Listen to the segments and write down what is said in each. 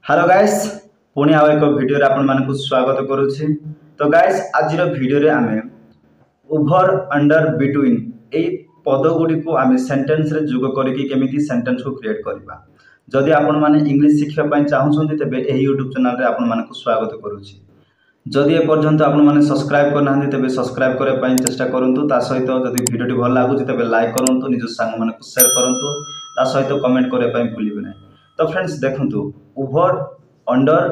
Hello guys पुणी आउ एक वीडियो रे आपण मानकु स्वागत करूछि। तो गाइस आज वीडियो रे आमे ओभर अंडर बिटवीन ए पद गुडी को आमे सेंटेंस रे जोग करिकि केमिति सेंटेंस को क्रिएट करबा। जदि आपण माने इंग्लिश शिखिबा पय चाहुछन्ति तबे एही यूट्यूब चैनल रे आपण मानकु स्वागत करूछि। जदि ए पर्यंत आपण माने सब्सक्राइब करनाहंति तबे सब्सक्राइब करे पय चेष्टा करंतु। ता सहित जदि वीडियो भल लागुछि तबे लाइक करंतु, निज संग मानकु शेयर करंतु, ता सहित कमेंट करे पय भूलिबे नै। तो फ्रेंड्स देखंतु ओभर अंडर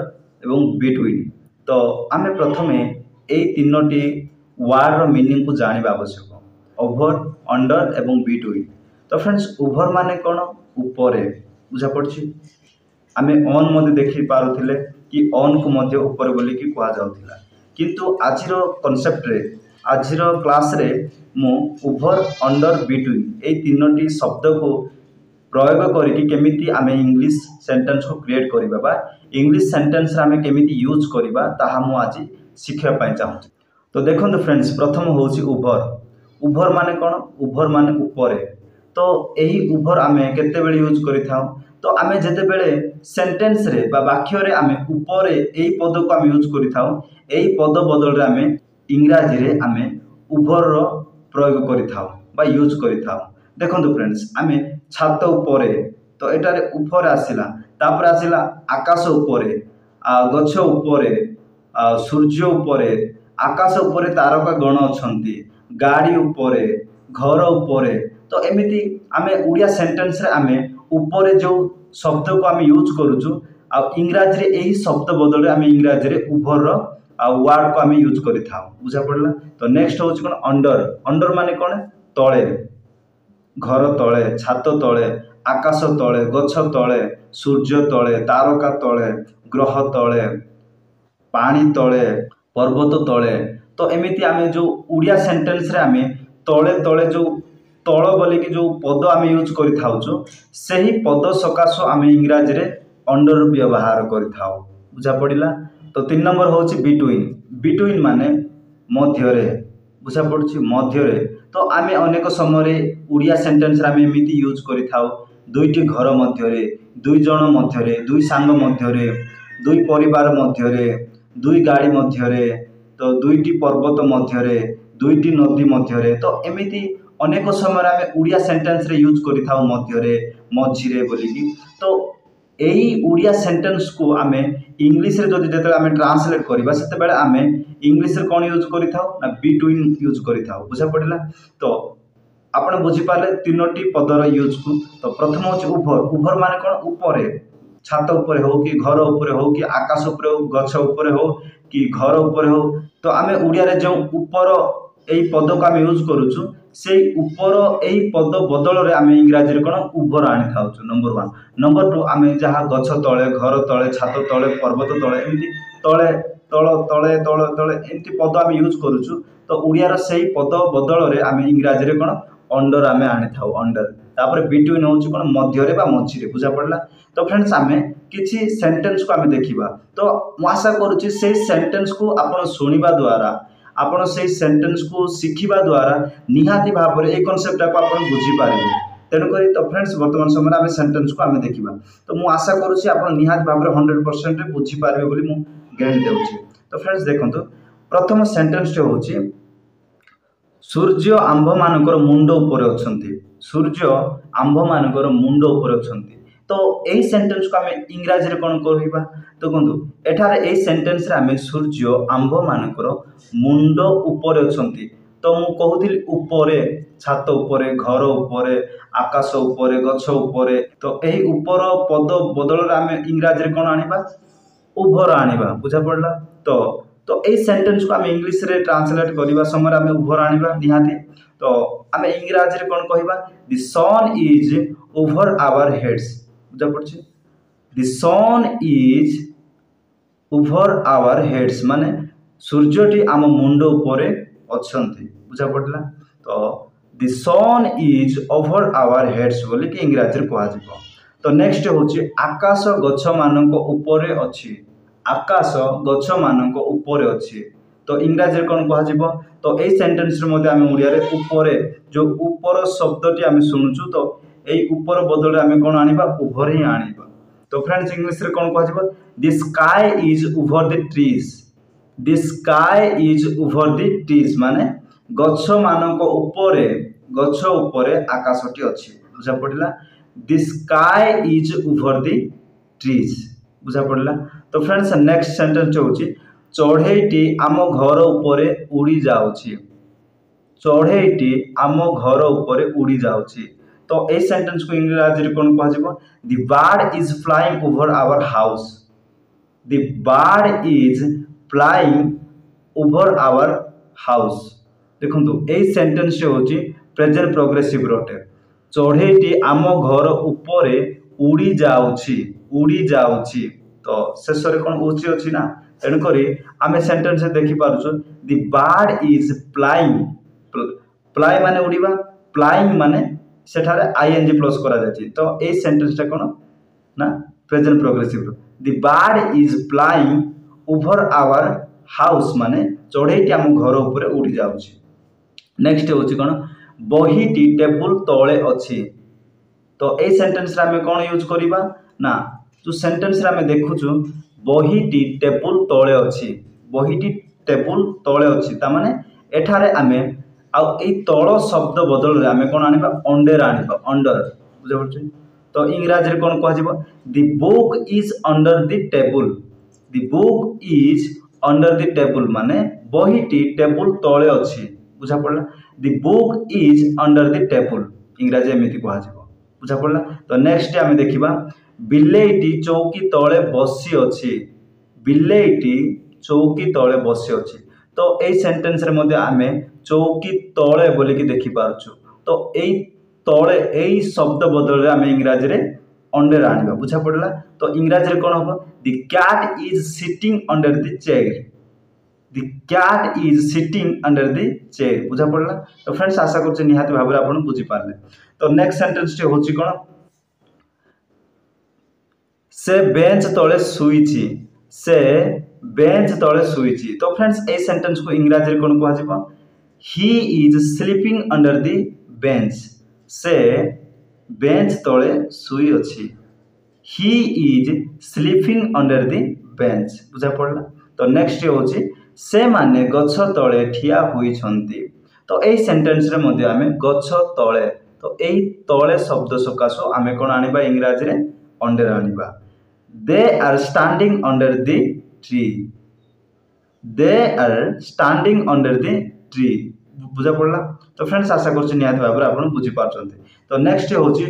एवं बिटवीन। तो आमे प्रथमे ए तीनोटी वार्ड रो मीनिंग को जानिबा आवश्यक। ओभर अंडर एवं बिटवीन। तो फ्रेंड्स ओभर माने कोन ऊपरे बुझा पड़छि। आमे ऑन मध्ये देखि पारुथिले कि ऑन को मध्ये ऊपर बोली कि कुआ जाउथिला, किंतु आजिरो कांसेप्ट रे आजिरो क्लास रे मु ओभर अंडर बिटवीन ए तीनोटी शब्द को प्रयोग करिकि केमिति आमे इंग्लिश सेंटेंस को क्रिएट करिबा बा इंग्लिश सेंटेंस रे आमे केमिति यूज करिबा ताहा मु आज शिखिया पय चाहू। तो देखंतु फ्रेंड्स प्रथम होउची ओभर। ओभर माने कोन? ओभर माने ऊपरे। तो एही ओभर आमे केते बेले यूज करिथाउ? तो आमे जेते बेले सेंटेंस रे बा वाक्य रे आमे ऊपरे एही पद को आमे यूज करिथाउ, एही पद बदल रे आमे इंग्रजी रे आमे ओभर रो प्रयोग करिथाउ बा यूज करिथाउ। देखंतु फ्रेंड्स आमे छात उपरे, तो एटारे ऊपर आसिला, तापर आसिला आकाश उपरे, गछ उपरे, सूर्य उपरे, आकाश उपरे तारका गण अछंती, गाड़ी उपरे, घर उपरे। तो एमिति आमे उड़िया सेंटेंस रे आमे उपरे जो शब्द को आमे यूज करूछु आ इंग्रजी रे एही शब्द बदल रे आमे इंग्रजी रे ओभर रो वर्ड को आमे यूज करिथाउ। बुझा पड़ला। तो नेक्स्ट होछ कोन? अंडर। अंडर माने कोन? तळे, घर तले, छात तले, आकाश तले, गछ तले, सूर्य तले, तारका तले, ग्रह तले, पानी तले, पर्वत तले। तो एमिति आमे जो उड़िया सेंटेंस रे आमे तले तले जो तळ बोली कि जो पद आमे यूज करि थाउछु सेही पद सकाशो आमे इंग्रजी रे अंडर व्यवहार करि थाउ। बुझा पड़िला। तो 3 नंबर होछि बिटवीन। बिटवीन माने मध्य रे। बुझा पड़छि मध्य रे। तो आमे अनेक समय उड़िया सेंटेंस आमे एमिति यूज करि थाउ। दुईटी घर मध्य रे, दुई जण मध्य रे, दुई सांग मध्य रे, दुई परिवार मध्य रे, दुई गाड़ी मध्य रे, तो दुईटी पर्वत मध्य रे, दुईटी नदी मध्य रे। तो एमिति अनेक समय आमे उड़िया सेंटेंस रे यूज करि थाउ मध्य रे, मझी रे बोली कि। तो एही उड़िया सेंटेंस को आमे इंग्लिश रे जदि जेते आमे ट्रांसलेट करिबा सेते बेले आमे इंग्लिश रे कोन यूज करि थाउ ना बिटवीन यूज करि थाउ। बुझा पड़िला। तो आपण बुझी पाले तीनोटी पदर यूज को। तो प्रथम होछि ओभर। ओभर माने कोन? ऊपरे, छात ऊपरे हो कि घर ऊपरे हो कि आकाश ऊपरे हो, गछ ऊपरे हो कि घर ऊपरे हो। तो आमे उड़िया रे जो ऊपर एही पद को आमे यूज करूछु सेही ऊपर एही पद बदल रे आमे इंग्रजी रे कोन? ओभर आनि थाउछु। नंबर 1। नंबर 2 आमे जहा गछ तळे, घर तळे, छात तळे, पर्वत तळे एमिति तळे तळ तळे तळ तळे एमिति पद आमे यूज करूछु। तो उड़िया रे सेही पद बदल रे आमे इंग्रजी रे कोन? अंडर आमे आनि थाउ। अंडर। तापर बिटवीन होछि कोन? मध्य रे बा मझी रे। बुझा पड़ला। तो फ्रेंड्स आमे किछि सेंटेंस को आमे देखिबा। तो मु आशा करूछि सेही सेंटेंस को आपण सुनिबा द्वारा, आपण सेही सेंटेंस को शिखिबा द्वारा निहाती भाबरे ए कांसेप्ट को आपण बुझी पारिबे। तेणु करी तो फ्रेंड्स वर्तमान समय आमे सेंटेंस को आमे देखिबा। तो मु आशा करूछि आपण निहाती भाबरे 100% रे बुझी पारिबे बोली मु गारंटी देउछि। तो फ्रेंड्स देखंतु प्रथम सेंटेंस टे होछि सूर्य आंभ मानकर मुंड ऊपर अछंती। सूर्य आंभ मानकर मुंड ऊपर अछंती। तो एही सेंटेंस को आमे इंग्रजी रे कोन कहबा? तो बंधु एठारे एही सेंटेंस रे आमे सूर्य आंभ मानकर मुंड ऊपर अछंती। तो मु कहूतिली ऊपरे, छात ऊपरे, घर ऊपरे, आकाश ऊपरे, गछ ऊपरे। तो एही ऊपर पद बदल रे आमे इंग्रजी रे कोन आनिबा? ओभर आनिबा। बुझा पड़ला। तो ए सेंटेंस को आमे इंग्लिश रे ट्रांसलेट करिबा समय आमे ओभर आनिबा निहाती। तो आमे इंग्रजी रे कोन कहिबा? The sun is over our heads. बुझा पड़छि। The sun is over our heads माने सूर्यटी आम मुंड ऊपर अछंती। बुझा पड़ला। तो the sun is over our heads बोली कि इंग्रजी रे कहआ जिवो। तो नेक्स्ट होछि आकाश गछ मानक ऊपर अछि। आकाश गछ मानक ऊपर अछि। तो इंग्रजी रे कोन कहआ जिवो? तो ए सेंटेंस रे मध्ये आमे उड़िया रे ऊपर जो ऊपर शब्दटी आमे सुनुछु तो एई ऊपर बदल रे आमे कोन आनिबा? ओभर ही आनिबा। तो फ्रेंड्स इंग्लिश रे कोन कहजिबो the sky is over the trees the sky is over the trees माने गछ मानक ऊपर आकाशटी अछि बुझा पड़िला the sky is over the trees बुझा पड़िला। तो फ्रेंड्स नेक्स्ट सेंटेंस होची चढ़ेईटी आम घर ऊपर उड़ी जाउची चढ़ेईटी आम घर ऊपर उड़ी जाउची तो ए सेंटेंस को इंग्लिश रे कोन कहजिबो the bird is flying over our house the bird is flying over our house देखंतु ए सेंटेंस होची प्रेजेंट प्रोग्रेसिव रोटे चढ़ेईटी आम घर ऊपर उड़ी जाउची तो शेष रे कोन उची अछि ना तेणु करी आमे सेंटेंस देखि पारुछु the bird is flying fly माने उड़ीबा फ्लाइंग माने सेठारे आईएनजी प्लस करा जाछि तो ए सेंटेंस टा कोन ना present progressive the bird is flying over our house माने चढ़ेईटी आम घर ऊपर उड़ी जाउछि। नेक्स्ट होछि कोन बहीटी टेबल तळे अछि तो ए सेंटेंस रे आमे कोन यूज करिबा ना जो सेंटेंस रे आमे देखुछु बहीटी टेबल तळे अछि बहीटी टेबल तळे अछि ता माने एठारे आमे आ ए तळ शब्द बदल रे आमे कोन आनिबा अंडर बुझा पड़छ तो इंग्लिश रे कोन कहजिबो the book is under the table the book is under the table माने बहीटी टेबल तळे अछि बुझा पड़ला the book is under the table English एमिति कहजिबो बुझा पड़ला। तो नेक्स्ट आमे देखिबा बिलेईटी चौकी तळे बसी अछि बिलेईटी चौकी तळे बसी अछि तो ए सेंटेंस रे मध्ये आमे चौकी तळे बोली कि देखि पारछु तो एई तळे एई शब्द बदल रे आमे इंग्लिश रे अंडर आनिबा बुझा पड़ला। तो इंग्लिश रे कोन होबो the cat is sitting under the chair the cat is sitting under the chair बुझा पड़ला। तो फ्रेंड्स आशा करछु निहाती भाबरे आपण बुझि पारले। तो नेक्स्ट सेंटेंस टे होची कोन से बेंच तळे सुईची से बेंच तळे सुईची तो फ्रेंड्स ए सेंटेंस को इंग्लिश रे कोन कहजिबो he is sleeping under the bench से बेंच तळे सुई अछि he is sleeping under the bench बुझा पड़ला। तो नेक्स्ट होची से माने गछ तळे ठिया होई छंती तो ए सेंटेंस रे मध्ये आमे गछ तळे तो एई तळे शब्द सकासो आमे कोन आनिबा इंग्लिश रे अंडर आनिबा they are standing under the tree they are standing under the tree बुझा पड़ला। तो फ्रेंड्स आशा करछु निहाती भाबरे आपण बुझि पारछन्ते। तो नेक्स्ट होची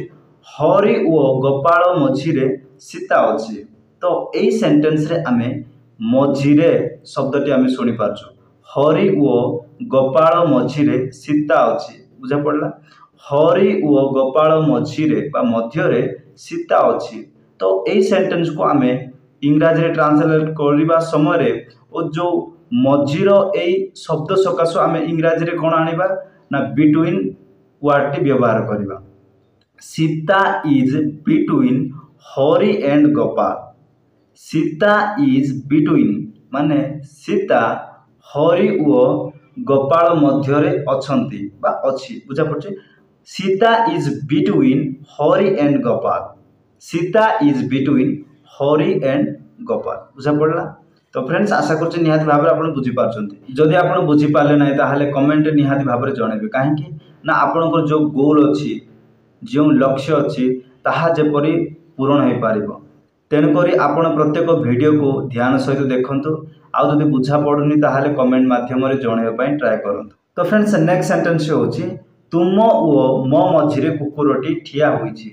हरि ओ गोपाल मझिरे सीता अछि तो एई सेंटेंस रे आमे मझिरे शब्दटी आमे सुनि पारछु हरि ओ गोपाल मझिरे सीता अछि बुझा पड़ला हरि ओ गोपाल मझिरे बा मध्यरे सीता अछि तो एई सेंटेंस को आमे इंग्लिश रे ट्रांसलेट करबा समय रे ओ जो मझिरो एई शब्द सकासो आमे इंग्लिश रे कोन आनिबा ना बिटवीन वर्ड टी व्यवहार करबा Sita is between Hari and Gopal Sita is between माने सीता हरि ओ गोपाल मध्यरे अछंती बा अछि बुझा पड़छि Sita is between Hari and Gopal Sita is between Hari and Gopal बुझा पड़ला। तो फ्रेंड्स आशा करछि निहाती भाबरे आपण बुझि पारछन्ती जदि आपण बुझि पाले नै ताहाले कमेंट निहाती भाबरे जणेबे काहे कि ना आपनकर जो गोल अछि जो लक्ष्य अछि ताहा जेपरि पूर्ण हे पारिबो तेणु करी आपण प्रत्येक वीडियो को ध्यान सहित देखंतु आ जदि बुझा पडुनी ताहाले कमेंट माध्यम रे जणेबा पई ट्राई करंतु। तो फ्रेंड्स नेक्स्ट सेंटेंस होछि तुम ओ मो मझिरे कुकुरटी ठिया होइछि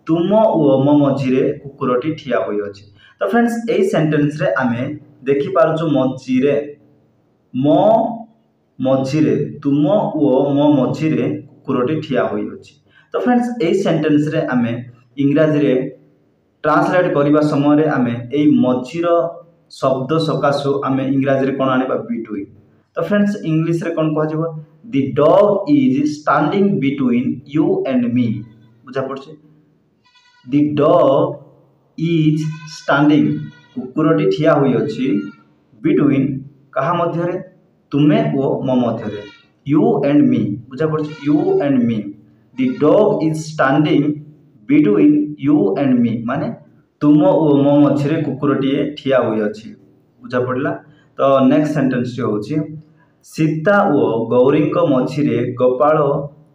तुम ओ मो मझिरे कुकुरटी ठिया होई अछि तो फ्रेंड्स ए सेंटेंस रे आमे देखि पारुछु मझिरे मो मझिरे तुम ओ मो मझिरे कुकुरटी ठिया होई अछि तो फ्रेंड्स ए सेंटेंस रे आमे इंग्लिश रे ट्रांसलेट करबा समय रे आमे ए मझिर शब्द सकासो आमे इंग्लिश रे कोन आनिबा बिटवीन तो फ्रेंड्स इंग्लिश रे कोन कहजिबो the dog is standing between you and me बुझा पड़छ द डॉग इज स्टैंडिंग कुकुरटी ठिया होई अछि बिटवीन कहा मध्य रे तुमे ओ मो मध्य रे यू एंड मी बुझा पड़छ you and me the dog is standing between you and me माने तुम ओ मो मझे कुकुरटीए ठिया हुई अच्छी बुझा पड़ा। तो नेक्स्ट सेंटेंस टी हूँ सीता ओ गौरी मझिरे गोपाल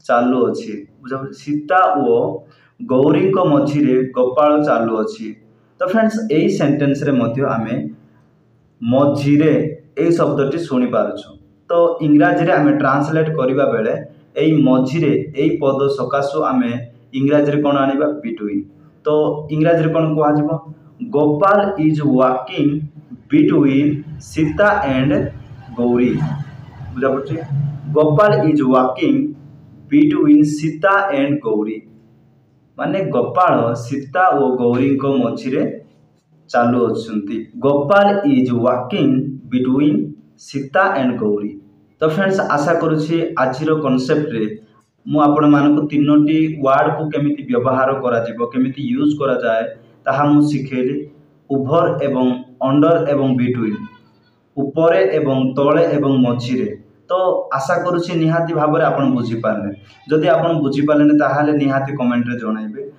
चालू अच्छी बुझा। सीता ओ गौरी मझिरे गोपाल चालू अच्छी। तो फ्रेंड्स यही सेंटेंस रे मध्य आमे मझिरे यही शब्दटी शुणी पारुछु। तो इंग्राजी रे आमे ट्रांसलेट करिबा बेले एई मझिरे एई पद सकाशु आमे इंग्राजी रे कोन आनिबा बिटवीन। तो इंग्राजी रे कोन कुआ जिवो Gopal is walking between Sita and Gauri बुझा पड़छि। Gopal is walking between Sita and Gauri माने गोपाल सीता और गौरी को मझिरे चालू अच्छी। Gopal is walking between Sita and Gauri. तो फ्रेंड्स आशा करुछि आज कॉन्सेप्ट रे मु आपण मानक तीनोटी वर्ड को केमिति व्यवहार करा जिवो केमिति यूज करा जाए ताहा मु सिखेली। ओभर एवं अंडर एवं बिटवीन उपरे एवं तले एवं मझिरे। तो आशा करुछि निहाती भाबरे आपण बुझी पारले। जदि आपण बुझी पारले ताहाले निहाती कमेंट रे जणाइबे।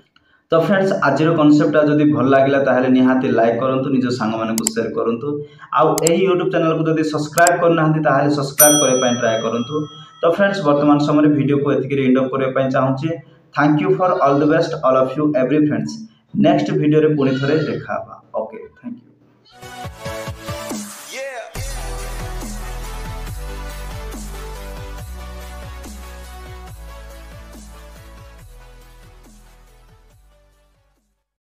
तो फ्रेंड्स आज कॉन्सेप्ट जदि भल लगिला ताहले निहाती लाइक करंतु निज सांग मानकु शेयर करंतु। आउ एही यूट्यूब चैनल को जदि सब्सक्राइब करनाहंती ताहले सब्सक्राइब करे पय ट्राई करंतु। तो फ्रेंड्स वर्तमान समय वीडियो को एतिक रे एंड अप करे पय चाहूची। Thank you for all the best all of you every friends. Next video रे पुणी थरे देखाबा। Okay thank you.